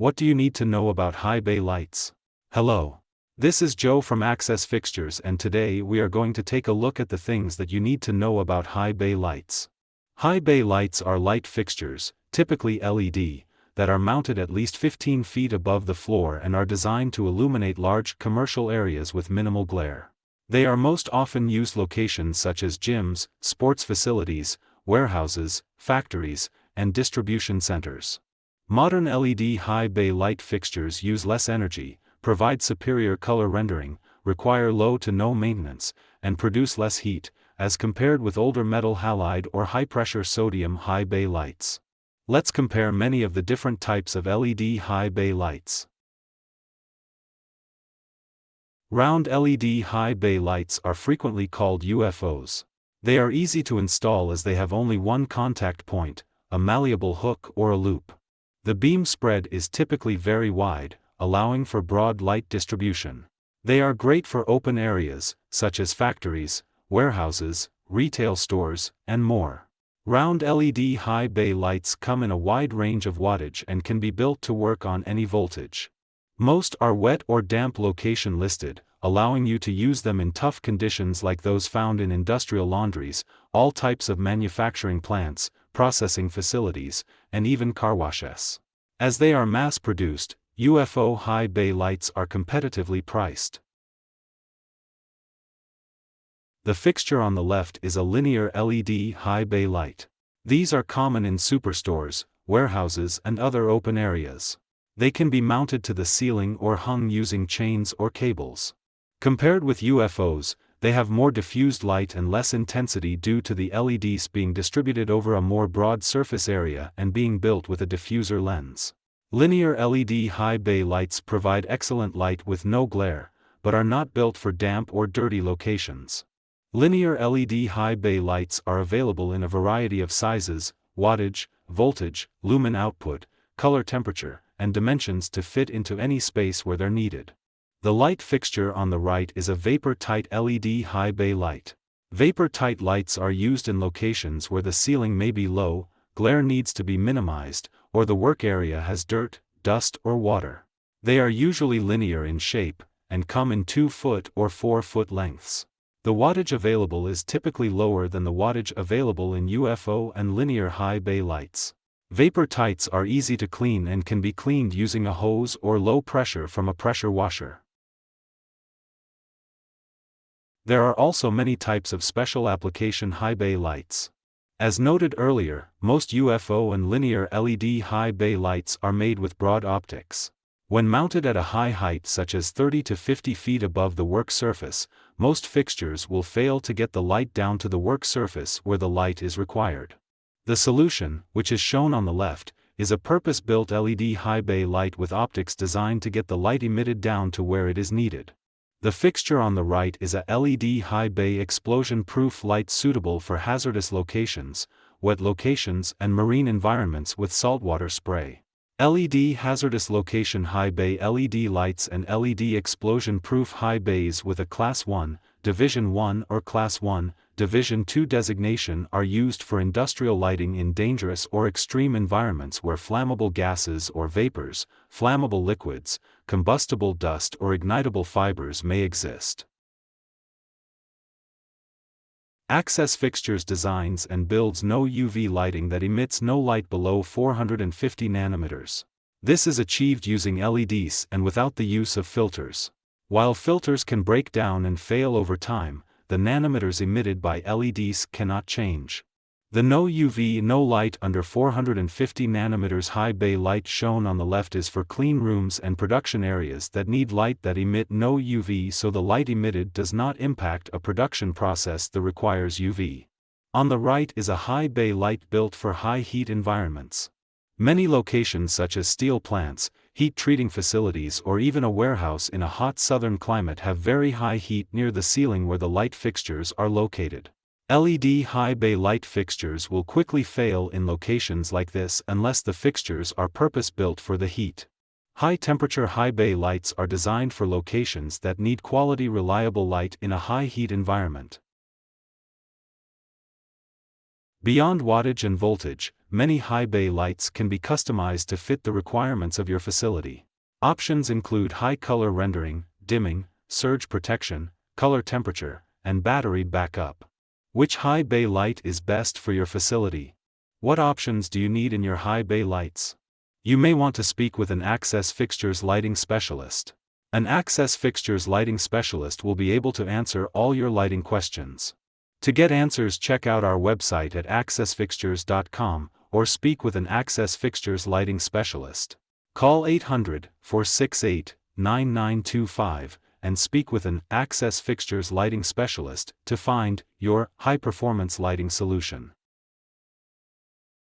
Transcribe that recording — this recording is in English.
What do you need to know about high bay lights? Hello. This is Joe from Access Fixtures, and today we are going to take a look at the things that you need to know about high bay lights. High bay lights are light fixtures, typically LED, that are mounted at least 15 feet above the floor and are designed to illuminate large commercial areas with minimal glare. They are most often used locations such as gyms, sports facilities, warehouses, factories, and distribution centers. Modern LED high bay light fixtures use less energy, provide superior color rendering, require low to no maintenance, and produce less heat, as compared with older metal halide or high-pressure sodium high bay lights. Let's compare many of the different types of LED high bay lights. Round LED high bay lights are frequently called UFOs. They are easy to install as they have only one contact point, a malleable hook or a loop. The beam spread is typically very wide, allowing for broad light distribution. They are great for open areas, such as factories, warehouses, retail stores, and more. Round LED high bay lights come in a wide range of wattage and can be built to work on any voltage. Most are wet or damp location listed, allowing you to use them in tough conditions like those found in industrial laundries, all types of manufacturing plants, processing facilities, and even car washes. As they are mass-produced, UFO high bay lights are competitively priced. The fixture on the left is a linear LED high bay light. These are common in superstores, warehouses, and other open areas. They can be mounted to the ceiling or hung using chains or cables. Compared with UFOs, they have more diffused light and less intensity due to the LEDs being distributed over a more broad surface area and being built with a diffuser lens. Linear LED high bay lights provide excellent light with no glare, but are not built for damp or dirty locations. Linear LED high bay lights are available in a variety of sizes, wattage, voltage, lumen output, color temperature, and dimensions to fit into any space where they're needed. The light fixture on the right is a vapor-tight LED high bay light. Vapor-tight lights are used in locations where the ceiling may be low, glare needs to be minimized, or the work area has dirt, dust, or water. They are usually linear in shape, and come in 2-foot or 4-foot lengths. The wattage available is typically lower than the wattage available in UFO and linear high bay lights. Vapor tights are easy to clean and can be cleaned using a hose or low pressure from a pressure washer. There are also many types of special application high bay lights. As noted earlier, most UFO and linear LED high bay lights are made with broad optics. When mounted at a high height such as 30 to 50 feet above the work surface, most fixtures will fail to get the light down to the work surface where the light is required. The solution, which is shown on the left, is a purpose-built LED high bay light with optics designed to get the light emitted down to where it is needed. The fixture on the right is a LED high bay explosion-proof light suitable for hazardous locations, wet locations, and marine environments with saltwater spray. LED hazardous location high bay LED lights and LED explosion-proof high bays with a Class 1, Division 1 or Class 1, Division 2 designation are used for industrial lighting in dangerous or extreme environments where flammable gases or vapors, flammable liquids, combustible dust or ignitable fibers may exist. Access Fixtures designs and builds no UV lighting that emits no light below 450 nanometers. This is achieved using LEDs and without the use of filters. While filters can break down and fail over time, the nanometers emitted by LEDs cannot change. The no UV no light under 450 nanometers high bay light shown on the left is for clean rooms and production areas that need light that emit no UV, so the light emitted does not impact a production process that requires UV. On the right is a high bay light built for high heat environments. Many locations such as steel plants, heat treating facilities, or even a warehouse in a hot southern climate have very high heat near the ceiling where the light fixtures are located. LED high bay light fixtures will quickly fail in locations like this unless the fixtures are purpose-built for the heat. High-temperature high bay lights are designed for locations that need quality reliable light in a high heat environment. Beyond wattage and voltage, many high bay lights can be customized to fit the requirements of your facility. Options include high color rendering, dimming, surge protection, color temperature, and battery backup. Which high bay light is best for your facility? What options do you need in your high bay lights? You may want to speak with an Access Fixtures lighting specialist. An Access Fixtures lighting specialist will be able to answer all your lighting questions. To get answers, check out our website at accessfixtures.com or speak with an Access Fixtures lighting specialist. Call 800-468-9925 and speak with an Access Fixtures lighting specialist to find your high-performance lighting solution.